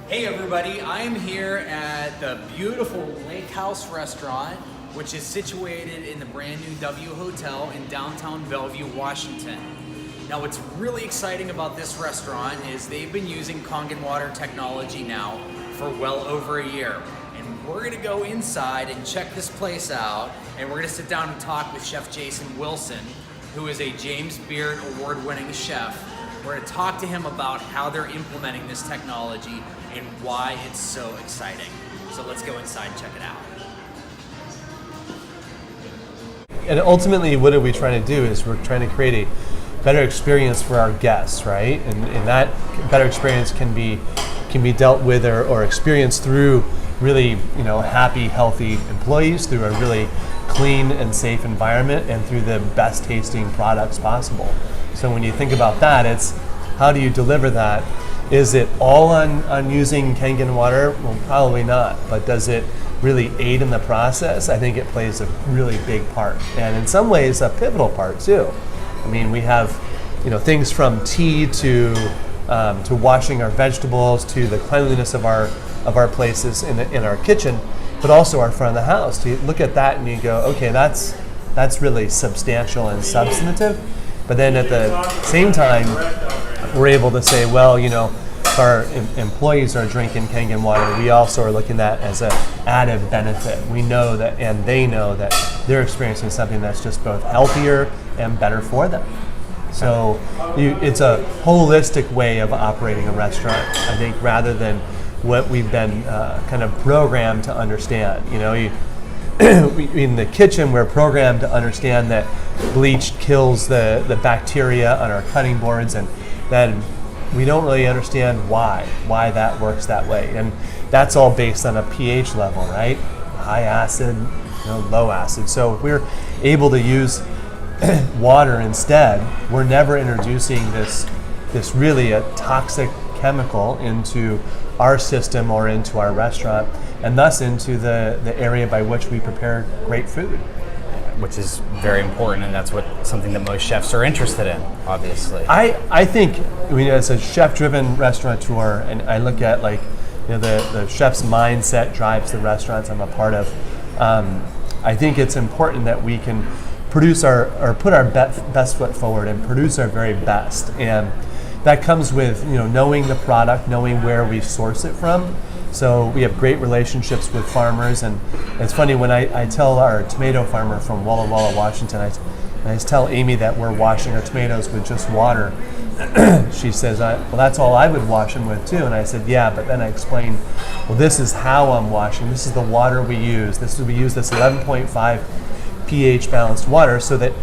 Hey everybody, I am here at the beautiful Lake House restaurant, which is situated in the brand new W Hotel in downtown Bellevue, Washington. Now what's really exciting about this restaurant is they've been using Kangen Water technology now for well over a year. And we're gonna go inside and check this place out, and we're gonna sit down and talk with Chef Jason Wilson, who is a James Beard award-winning chef. We're going to talk to him about how they're implementing this technology and why it's so exciting. So let's go inside and check it out. And ultimately, what are we trying to do is we're trying to create a better experience for our guests, right? And that better experience can be dealt with or experienced through really, happy, healthy employees, through a really clean and safe environment, and through the best tasting products possible. So when you think about that, it's how do you deliver that? Is it all on using Kangen water? Well, probably not. But does it really aid in the process? I think it plays a really big part, and in some ways a pivotal part too. I mean, we have things from tea to washing our vegetables, to the cleanliness of our places in our kitchen, but also our front of the house. You look at that and you go, okay, that's really substantial and substantive. But then at the same time, we're able to say, well, if our employees are drinking Kangen water, we also are looking at as an added benefit. We know that, and they know that they're experiencing something that's just both healthier and better for them. So it's a holistic way of operating a restaurant, I think, rather than what we've been kind of programmed to understand. In the kitchen, we're programmed to understand that bleach kills the bacteria on our cutting boards, and then we don't really understand why that works that way. And that's all based on a pH level, right? High acid, low acid. So if we're able to use water instead, we're never introducing this really a toxic chemical into our system or into our restaurant, and thus into the area by which we prepare great food. Which is very important, and that's something that most chefs are interested in, obviously. I think, as a chef-driven restaurateur, and I look at the chef's mindset drives the restaurants I'm a part of. I think it's important that we can produce put our best foot forward and produce our very best, and that comes with knowing the product, knowing where we source it from. So we have great relationships with farmers, and it's funny when I tell our tomato farmer from Walla Walla, Washington, I tell Amy that we're washing our tomatoes with just water. She says, well, that's all I would wash them with too. And I said, yeah, but then I explained, well, this is how I'm washing. This is the water we use. We use this 11.5 pH balanced water so that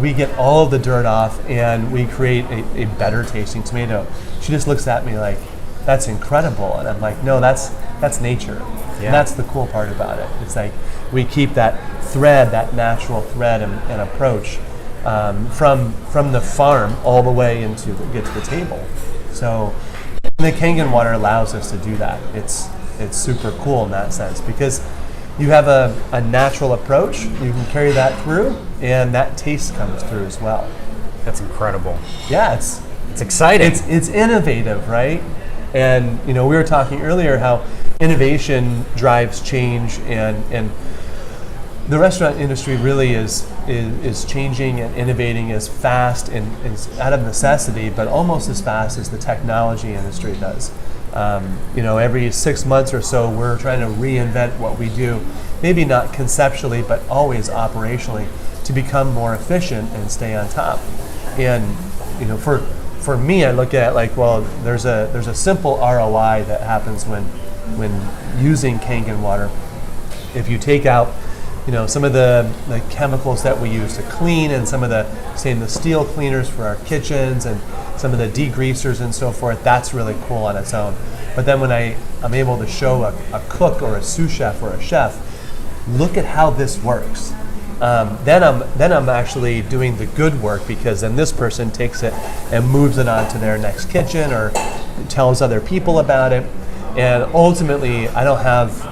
we get all of the dirt off and we create a better tasting tomato. She just looks at me like, that's incredible. And I'm like, no, that's nature. Yeah. And that's the cool part about it. It's like we keep that thread, that natural thread and approach from the farm all the way get to the table. So the Kangen water allows us to do that. It's super cool in that sense because you have a natural approach, you can carry that through, and that taste comes through as well. That's incredible. Yeah, it's exciting. It's innovative, right? And we were talking earlier how innovation drives change, and the restaurant industry really is changing and innovating as fast and out of necessity, but almost as fast as the technology industry does. Every 6 months or so, we're trying to reinvent what we do, maybe not conceptually, but always operationally, to become more efficient and stay on top. And for me, I look at there's a simple ROI that happens when using Kangen water. If you take out some of the chemicals that we use to clean, and some of the stainless steel cleaners for our kitchens, and some of the degreasers and so forth, that's really cool on its own. But then when I'm able to show a cook or a sous chef or a chef, look at how this works. Then I'm actually doing the good work, because then this person takes it and moves it on to their next kitchen or tells other people about it. And ultimately, I don't have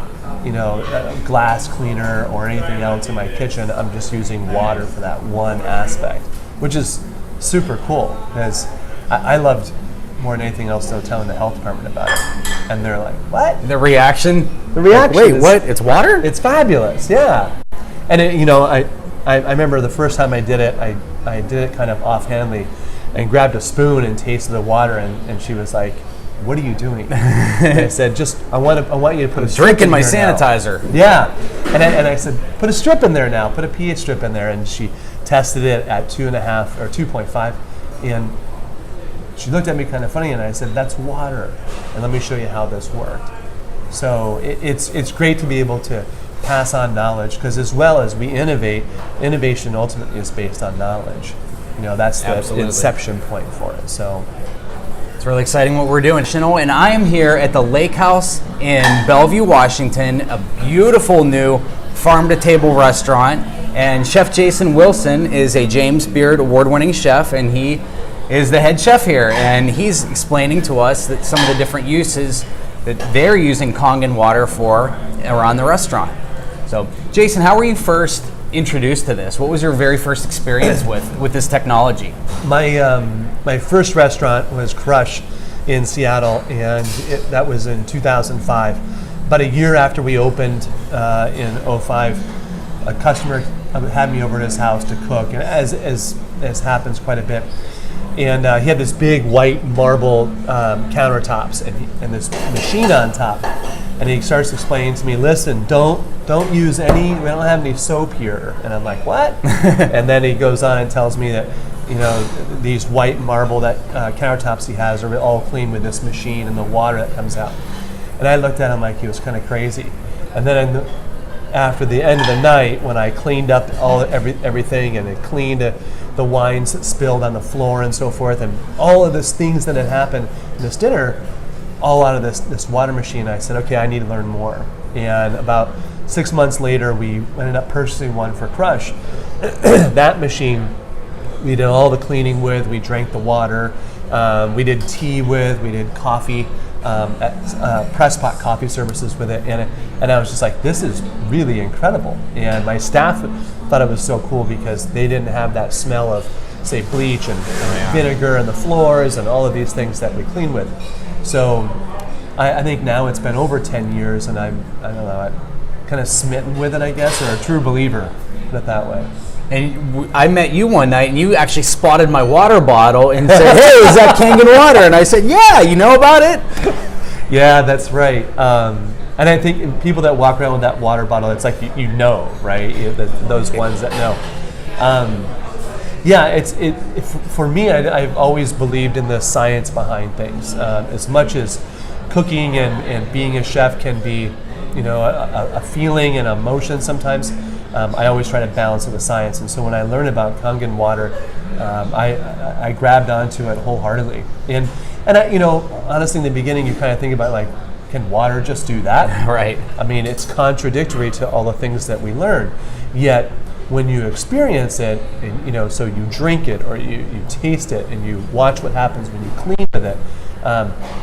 a glass cleaner or anything else in my kitchen. I'm just using water for that one aspect, which is super cool, because I loved more than anything else, though, telling the health department about it. And they're like, what? The reaction? The reaction Wait, is, what? It's water? It's fabulous, yeah. And I remember the first time I did it, I did it kind of offhandedly and grabbed a spoon and tasted the water, and she was like, what are you doing? And I said, I want you to put a strip Drinking in my here now. sanitizer. Yeah. And I said, put a strip in there now, put a pH strip in there. And she tested it at 2.5 or 2.5. And she looked at me kind of funny, and I said, that's water. And let me show you how this worked. So it's great to be able to pass on knowledge, because as well as we innovate, innovation ultimately is based on knowledge. That's the Absolutely. inception point for it. So it's really exciting what we're doing. And I am here at the Lake House in Bellevue, Washington, a beautiful new farm-to-table restaurant. And Chef Jason Wilson is a James Beard award-winning chef, and he is the head chef here. And he's explaining to us that some of the different uses that they're using Kangen Water for around the restaurant. So, Jason, how were you first introduced to this? What was your very first experience with this technology? My first restaurant was Crush in Seattle, and that was in 2005. About a year after we opened in 2005, a customer had me over at his house to cook, and as happens quite a bit. And he had this big white marble countertops and this machine on top. And he starts explaining to me, listen, don't use any, we don't have any soap here. And I'm like, what? And then he goes on and tells me that, these white marble countertops he has are all clean with this machine and the water that comes out. And I looked at him like he was kind of crazy. And then after the end of the night, when I cleaned up everything and it cleaned the wines that spilled on the floor and so forth, and all of these things that had happened in this dinner, all out of this water machine, I said, okay, I need to learn more. And about 6 months later, we ended up purchasing one for Crush. That machine, we did all the cleaning with, we drank the water, we did tea with, we did coffee, press pot coffee services with it, and I was just like, this is really incredible. And my staff thought it was so cool because they didn't have that smell of, say, bleach and vinegar on the floors and all of these things that we clean with. So I think now it's been over 10 years, and I'm kind of smitten with it, I guess, or a true believer, put it that way. And I met you one night, and you actually spotted my water bottle and said, hey, is that Kangen Water? And I said, yeah, you know about it? Yeah, that's right. And I think people that walk around with that water bottle, it's like you know, right? Those ones that know. For me, I've always believed in the science behind things. As much as cooking and being a chef can be, a feeling and emotion sometimes, I always try to balance it with science. And so when I learned about Kangen Water, I grabbed onto it wholeheartedly. And honestly, in the beginning, you kind of think about, like, can water just do that? Right. I mean, it's contradictory to all the things that we learn. Yet, when you experience it, and, so you drink it or you taste it and you watch what happens when you clean with it,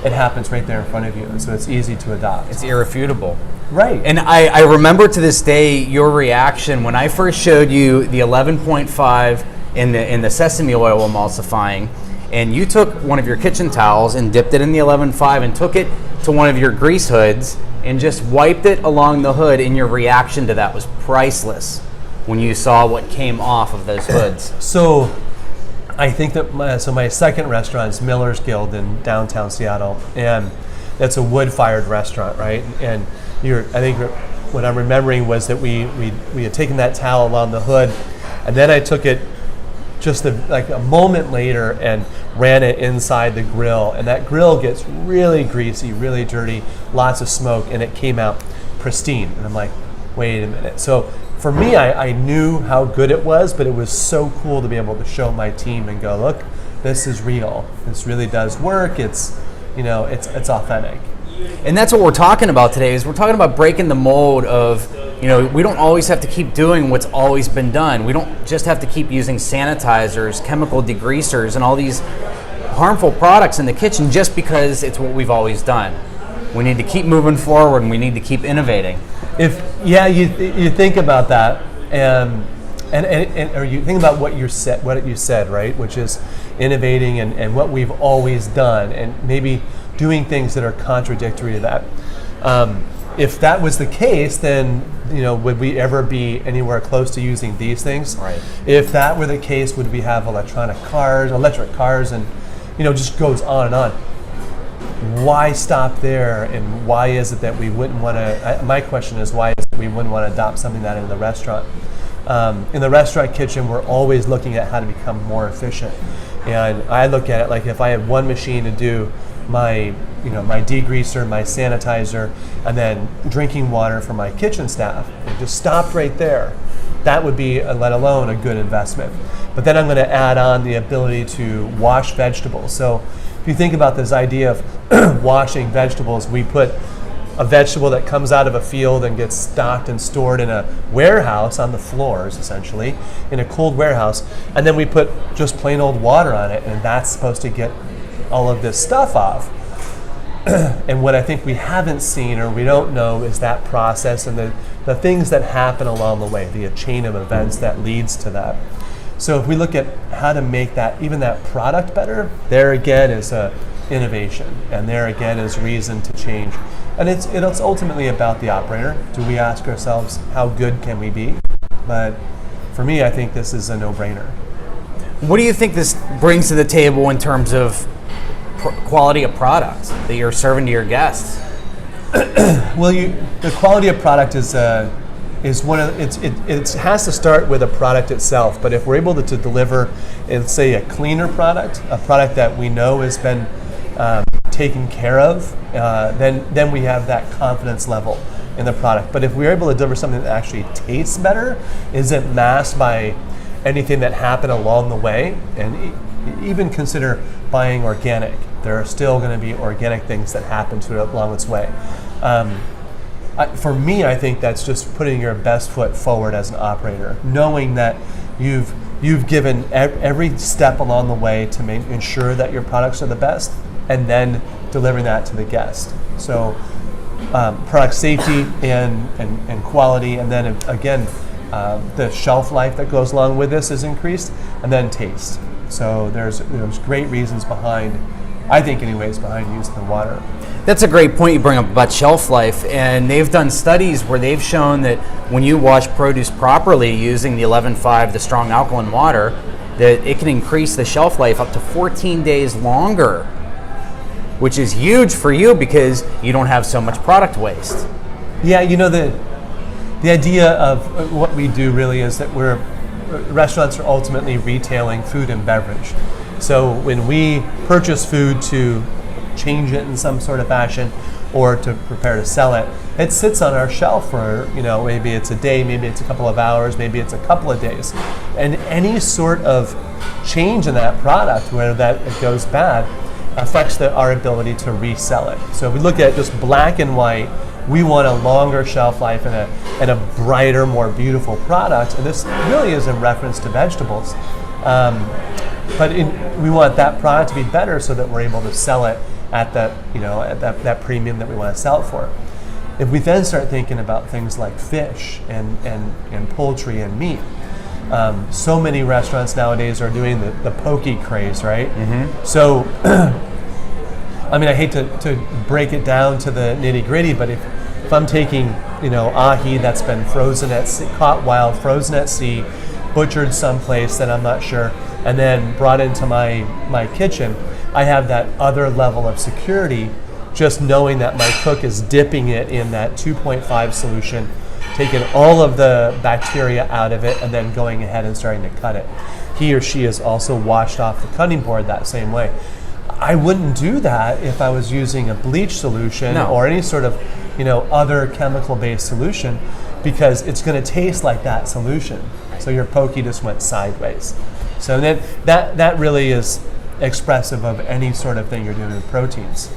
it happens right there in front of you. And so it's easy to adopt. It's irrefutable. Right. And I remember to this day your reaction when I first showed you the 11.5 in the sesame oil emulsifying, and you took one of your kitchen towels and dipped it in the 11.5 and took it to one of your grease hoods and just wiped it along the hood, and your reaction to that was priceless when you saw what came off of those hoods. So I think that my second restaurant is Miller's Guild in downtown Seattle, and that's a wood-fired restaurant, right? And I think what I'm remembering was that we had taken that towel along the hood, and then I took it just like a moment later and ran it inside the grill, and that grill gets really greasy, really dirty, lots of smoke, and it came out pristine. And I'm like, wait a minute. So for me, I knew how good it was, but it was so cool to be able to show my team and go, look, this is real. This really does work. It's authentic. And that's what we're talking about today, is we're talking about breaking the mold of, we don't always have to keep doing what's always been done. We don't just have to keep using sanitizers, chemical degreasers, and all these harmful products in the kitchen just because it's what we've always done. We need to keep moving forward, and we need to keep innovating. You think about that, or you think about what you said, right? Which is innovating and what we've always done, and maybe doing things that are contradictory to that. If that was the case, then would we ever be anywhere close to using these things? Right. If that were the case, would we have electric cars, and just goes on and on. Why stop there, and why is it that we wouldn't want to? My question is, why is it we wouldn't want to adopt something like that in the restaurant? In the restaurant kitchen, we're always looking at how to become more efficient. And I look at it like if I had one machine to do my degreaser, my sanitizer, and then drinking water for my kitchen staff, and just stopped right there, that would be, let alone a good investment. But then I'm going to add on the ability to wash vegetables. So if you think about this idea of washing vegetables, we put a vegetable that comes out of a field and gets stocked and stored in a warehouse on the floors, essentially, in a cold warehouse, and then we put just plain old water on it, and that's supposed to get all of this stuff off. And what I think we haven't seen or we don't know is that process and the things that happen along the way, the chain of events that leads to that. So if we look at how to make that, even that product better, there again is a innovation, and there again is reason to change. And it's ultimately about the operator. Do we ask ourselves, how good can we be? But for me, I think this is a no-brainer. What do you think this brings to the table in terms of quality of product that you're serving to your guests? Well, the quality of product is one of it has to start with a product itself. But if we're able to deliver, say, a cleaner product, a product that we know has been taken care of, then we have that confidence level in the product. But if we're able to deliver something that actually tastes better, isn't masked by anything that happened along the way, and even consider buying organic. There are still going to be organic things that happen to it along its way. For me, I think that's just putting your best foot forward as an operator, knowing that you've given every step along the way to ensure that your products are the best, and then delivering that to the guest. So product safety and quality, and then again, the shelf life that goes along with this is increased, and then taste. So there's great reasons behind, I think anyways, behind using the water. That's a great point you bring up about shelf life, and they've done studies where they've shown that when you wash produce properly using the 11.5, the strong alkaline water, that it can increase the shelf life up to 14 days longer, which is huge for you because you don't have so much product waste. Yeah, the idea of what we do really is that restaurants are ultimately retailing food and beverage. So when we purchase food to change it in some sort of fashion or to prepare to sell it, it sits on our shelf for, maybe it's a day, maybe it's a couple of hours, maybe it's a couple of days. And any sort of change in that product, whether that it goes bad, affects our ability to resell it. So if we look at just black and white, we want a longer shelf life and a brighter, more beautiful product. And this really is in reference to vegetables. But we want that product to be better so that we're able to sell it at that premium that we want to sell it for. If we then start thinking about things like fish and poultry and meat, so many restaurants nowadays are doing the poke craze, right? Mm-hmm. So, I hate to break it down to the nitty gritty, but if I'm taking ahi that's been frozen at sea, caught wild, frozen at sea, butchered someplace that I'm not sure, and then brought into my kitchen, I have that other level of security just knowing that my cook is dipping it in that 2.5 solution, taking all of the bacteria out of it, and then going ahead and starting to cut it. He or she is also washed off the cutting board that same way. I wouldn't do that if I was using a bleach solution or any sort of other chemical-based solution, because it's going to taste like that solution. So your poke just went sideways. So then that really is expressive of any sort of thing you're doing with proteins.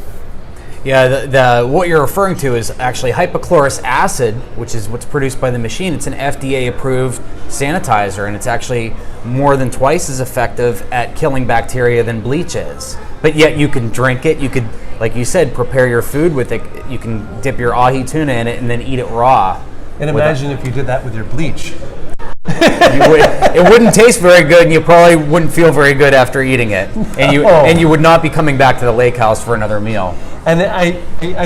Yeah, the what you're referring to is actually hypochlorous acid, which is what's produced by the machine. It's an FDA-approved sanitizer, and it's actually more than twice as effective at killing bacteria than bleach is. But yet you can drink it. You could, like you said, prepare your food with it. You can dip your ahi tuna in it and then eat it raw. And imagine if you did that with your bleach. It wouldn't taste very good, and you probably wouldn't feel very good after eating it, and you would not be coming back to the lake house for another meal. And I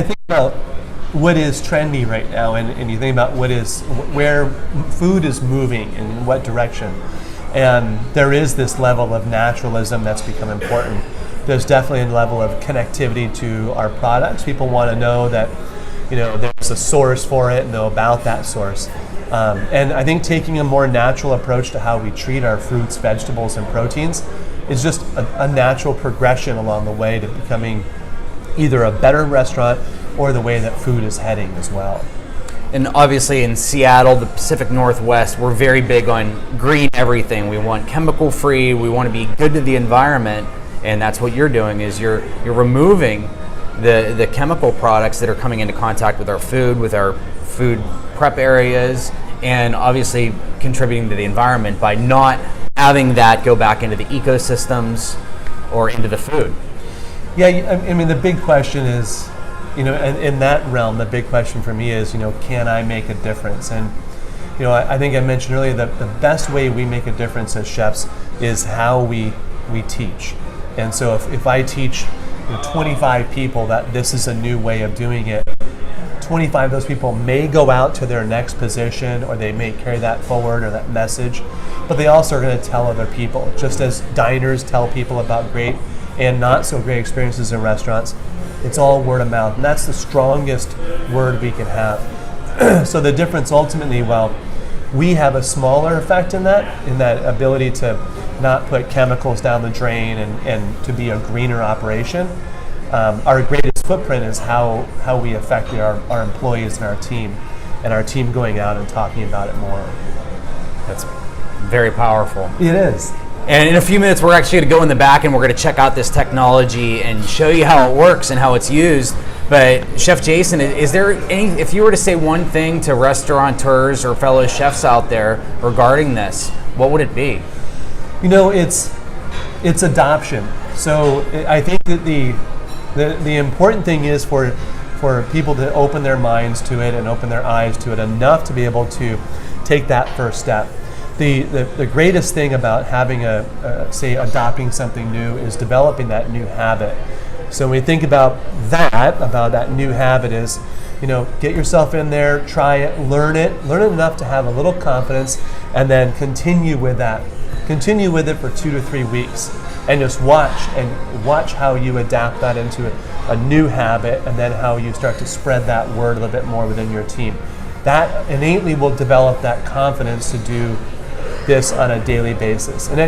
think about what is trendy right now, and you think about where food is moving and in what direction. And there is this level of naturalism that's become important. There's definitely a level of connectivity to our products. People want to know that, there's a source for it, know about that source. And I think taking a more natural approach to how we treat our fruits, vegetables, and proteins is just a natural progression along the way to becoming either a better restaurant or the way that food is heading as well. And obviously in Seattle, the Pacific Northwest, we're very big on green everything. We want chemical free, we want to be good to the environment, and that's what you're doing is you're removing the chemical products that are coming into contact with our food prep areas, and obviously contributing to the environment by not having that go back into the ecosystems or into the food. Yeah, I mean the big question is, in that realm, the big question for me is, can I make a difference? And, I think I mentioned earlier that the best way we make a difference as chefs is how we teach. And so if I teach 25 people that this is a new way of doing it, 25 of those people may go out to their next position, or they may carry that forward or that message, but they also are going to tell other people. Just as diners tell people about great and not so great experiences in restaurants, it's all word of mouth, and that's the strongest word we can have. So the difference ultimately, we have a smaller effect in that ability to not put chemicals down the drain and to be a greener operation. Our greatest footprint is how we affect our employees and our team going out and talking about it more. That's very powerful. It is. And in a few minutes, we're actually going to go in the back and we're going to check out this technology and show you how it works and how it's used. But Chef Jason, is there if you were to say one thing to restaurateurs or fellow chefs out there regarding this, what would it be? It's adoption. So I think that the important thing is for people to open their minds to it and open their eyes to it enough to be able to take that first step. The greatest thing about having adopting something new is developing that new habit. So when we think about that new habit is, get yourself in there, try it learn it enough to have a little confidence, and then continue with that. Continue with it for 2 to 3 weeks, and just watch how you adapt that into a new habit, and then how you start to spread that word a little bit more within your team. That innately will develop that confidence to do this on a daily basis. And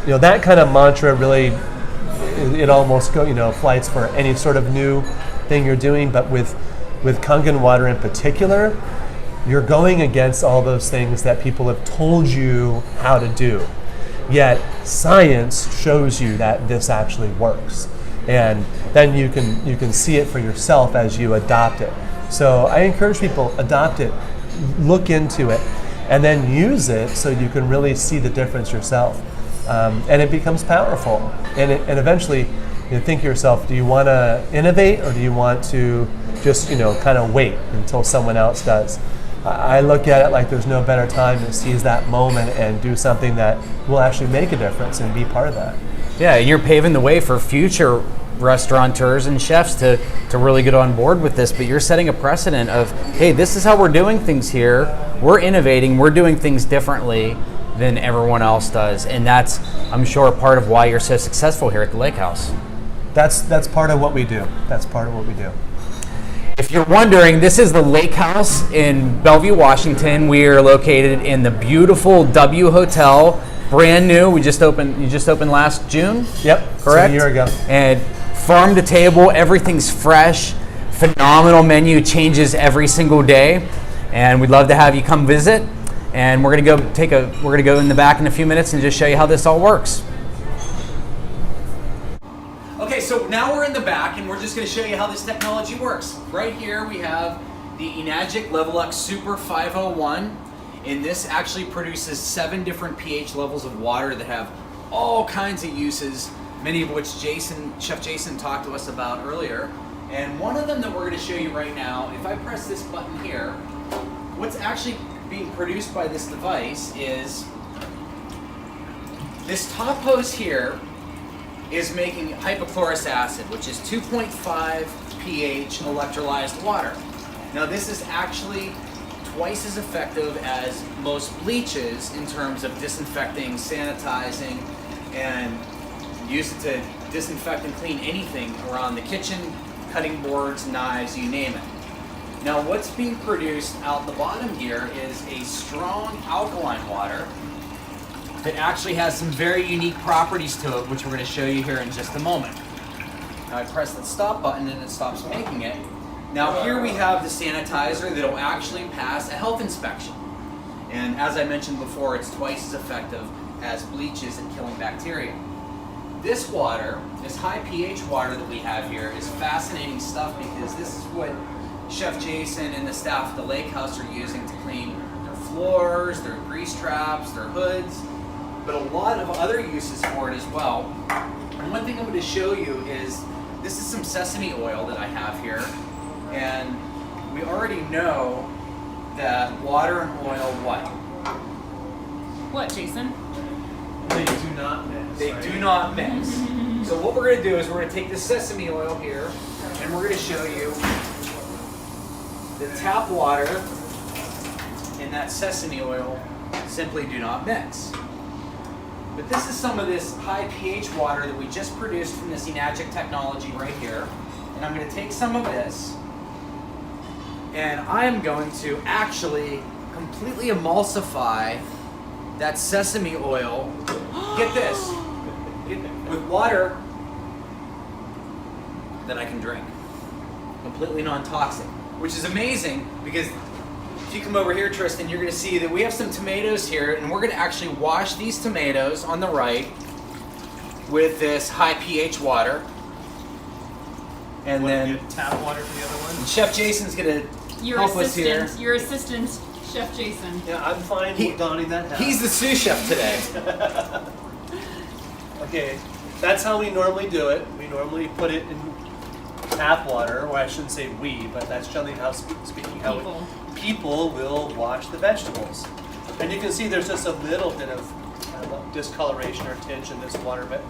that kind of mantra really, it almost flights for any sort of new thing you're doing, but with Kangen Water in particular, you're going against all those things that people have told you how to do. Yet science shows you that this actually works, and then you can see it for yourself as you adopt it. So I encourage people, adopt it, look into it, and then use it so you can really see the difference yourself, and it becomes powerful. And eventually, think to yourself: do you want to innovate, or do you want to just kind of wait until someone else does? I look at it like there's no better time to seize that moment and do something that will actually make a difference and be part of that. Yeah, and you're paving the way for future restaurateurs and chefs to really get on board with this, but you're setting a precedent of, hey, this is how we're doing things here. We're innovating, we're doing things differently than everyone else does, and that's, I'm sure, part of why you're so successful here at the Lake House. That's part of what we do. That's part of what we do. If you're wondering, this is the Lake House in Bellevue, Washington. We are located in the beautiful W Hotel, brand new. You just opened last June? Yep, correct? A year ago. And farm to table, everything's fresh, phenomenal menu, changes every single day. And we'd love to have you come visit. And we're gonna go in the back in a few minutes and just show you how this all works. Okay, so now we're in the back and we're just going to show you how this technology works. Right here we have the Enagic Levelux Super 501, and this actually produces 7 different pH levels of water that have all kinds of uses, many of which Chef Jason talked to us about earlier. And one of them that we're going to show you right now, if I press this button here, what's actually being produced by this device is this top hose here is making hypochlorous acid, which is 2.5 pH electrolyzed water. Now this is actually twice as effective as most bleaches in terms of disinfecting, sanitizing, and use it to disinfect and clean anything around the kitchen, cutting boards, knives, you name it. Now what's being produced out the bottom here is a strong alkaline water that actually has some very unique properties to it, which we're going to show you here in just a moment. Now I press the stop button and it stops making it. Now here we have the sanitizer that will actually pass a health inspection. And as I mentioned before, it's twice as effective as bleaches at killing bacteria. This water, this high pH water that we have here, is fascinating stuff because this is what Chef Jason and the staff at the lake house are using to clean their floors, their grease traps, their hoods, but a lot of other uses for it as well. And one thing I'm going to show you is, this is some sesame oil that I have here, and we already know that water and oil what? What, Jason? They do not mix. They right? do not mix. So what we're going to do is we're going to take this sesame oil here, and we're going to show you the tap water and that sesame oil simply do not mix. But this is some of this high pH water that we just produced from this Enagic technology right here. And I'm going to take some of this, and I'm going to actually completely emulsify that sesame oil. Get this, with water that I can drink, completely non-toxic, which is amazing because if you come over here, Tristan, you're going to see that we have some tomatoes here, and we're going to actually wash these tomatoes on the right with this high pH water, and then tap water for the other one. Chef Jason's going to help us here. Your assistant, Chef Jason. Yeah, I'm fine with donning that hat. He's the sous chef today. Okay, that's how we normally do it. We normally put it in tap water, or I shouldn't say we, but that's generally how speaking how people will wash the vegetables. And you can see there's just a little bit of discoloration or tinge in this water, but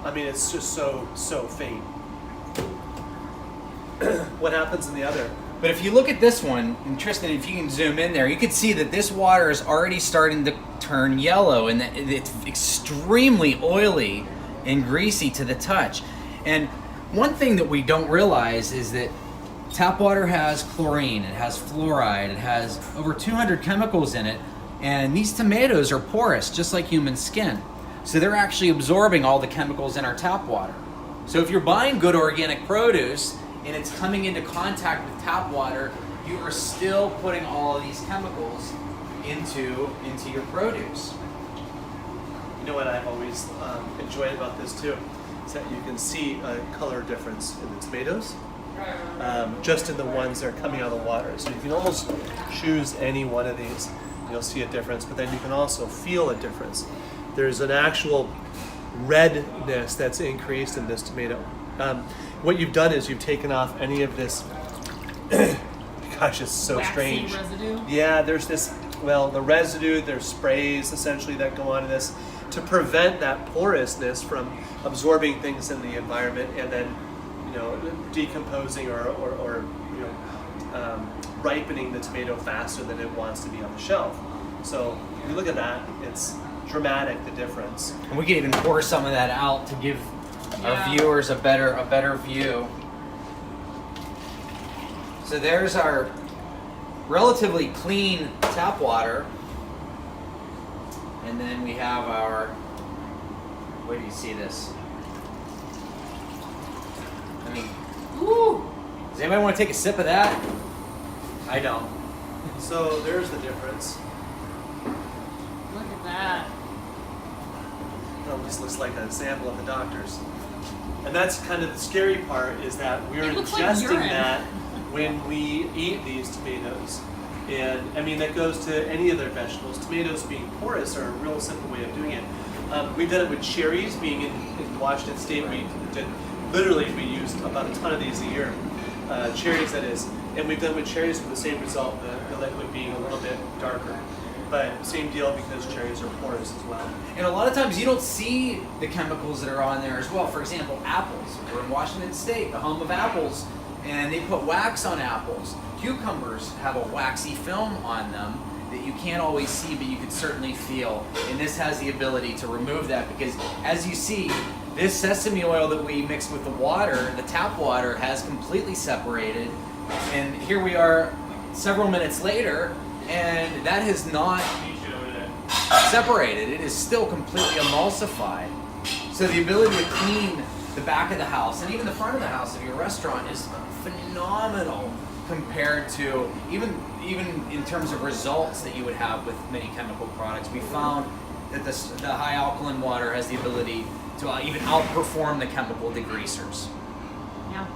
I mean it's just so faint. What happens in the other? But if you look at this one, and Tristan, if you can zoom in there, you can see that this water is already starting to turn yellow, and that it's extremely oily and greasy to the touch. And one thing that we don't realize is that tap water has chlorine, it has fluoride, it has over 200 chemicals in it, and these tomatoes are porous, just like human skin. So they're actually absorbing all the chemicals in our tap water. So if you're buying good organic produce, and it's coming into contact with tap water, you are still putting all of these chemicals into your produce. You know what I've always enjoyed about this too, is that you can see a color difference in the tomatoes, just in the ones that are coming out of the water. So you can almost choose any one of these, and you'll see a difference, but then you can also feel a difference. There's an actual redness that's increased in this tomato. What you've done is you've taken off any of this, gosh, it's so waxy strange. residue? Yeah, there's this, well, the residue, there's sprays essentially that go on in this to prevent that porousness from absorbing things in the environment and then, you know, decomposing or ripening the tomato faster than it wants to be on the shelf. So if you look at that, it's dramatic, the difference. And we can even pour some of that out to give our viewers a better view. So there's our relatively clean tap water, and then we have our, where do you see this? I mean, woo! Does anybody want to take a sip of that? I don't. So there's the difference. Look at that. Well, this looks like a sample of the doctor's. And that's kind of the scary part, is that we're It looks like ingesting urine. that when we eat these tomatoes. And I mean, that goes to any other vegetables. Tomatoes being porous are a real simple way of doing it. We've done it with cherries. Being in Washington State, we used about a ton of these a year. Cherries, that is. And we've done with cherries with the same result, the liquid being a little bit darker. But same deal because cherries are porous as well. And a lot of times you don't see the chemicals that are on there as well. For example, apples. We're in Washington State, the home of apples, and they put wax on apples. Cucumbers have a waxy film on them that you can't always see, but you can certainly feel. And this has the ability to remove that because, as you see, this sesame oil that we mixed with the water, the tap water, has completely separated. And here we are several minutes later, and that has not separated. It is still completely emulsified. So the ability to clean the back of the house and even the front of the house of your restaurant is phenomenal compared to even in terms of results that you would have with many chemical products. We found that the high alkaline water has the ability to even outperform the chemical degreasers. Yeah.